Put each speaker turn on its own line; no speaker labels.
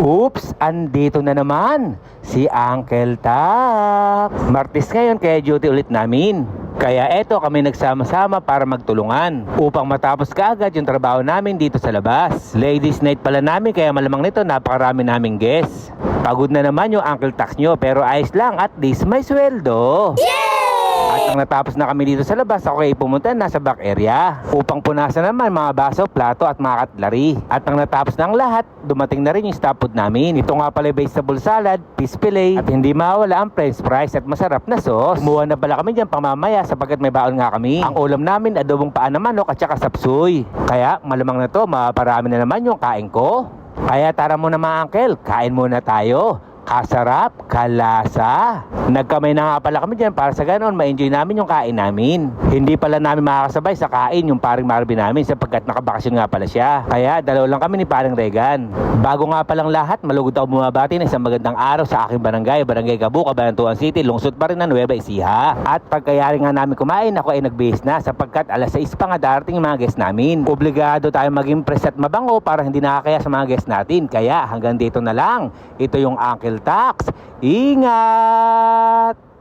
Oops, andito na naman si Uncle Tak. Martes ngayon kaya duty ulit namin. Kaya eto kami nagsama-sama para magtulungan upang matapos kaagad yung trabaho namin dito sa labas. Ladies night pala namin kaya malamang nito napakarami naming guests. Pagod na naman yung Uncle Tak nyo pero ayos lang, at least may sweldo. At nang natapos na kami dito sa labas, ako ay pumunta na sa back area upang punasan naman mga baso, plato at mga cutlery. At nang natapos na ang lahat, dumating na rin yung stop food namin. Ito nga pala vegetable salad, fish fillet, at hindi mawala ang french fries at masarap na sauce. Kumuha na pala kami dyan pang mamaya sapagkat may baon nga kami. Ang ulam namin, adobong paa ng manok at saka sapsuy. Kaya malamang na to, maparami na naman yung kain ko. Kaya tara muna mga uncle, kain muna tayo. Kasarap, kalasa. Nagkamay na nga pala kami dyan para sa ganon ma-enjoy namin yung kain namin. Hindi pala namin makakasabay sa kain yung paring Marvin namin sapagkat nakabakasyon nga pala siya. Kaya dalaw lang kami ni paring Regan. Bago nga palang lahat, malugod ako bumabati na isang magandang araw sa aking barangay, Barangay Gabu, Cabanatuan City, lungsod pa rin ng Nueva Ecija. At pagkayari nga namin kumain, ako ay nag-base na sapagkat alas 6 pa nga darating yung mga guests namin. Obligado tayo mag-impress at mabango para hindi nakakaya sa mga guests natin. Kaya hanggang dito na lang. Ito yung Uncle Tax. Ingat!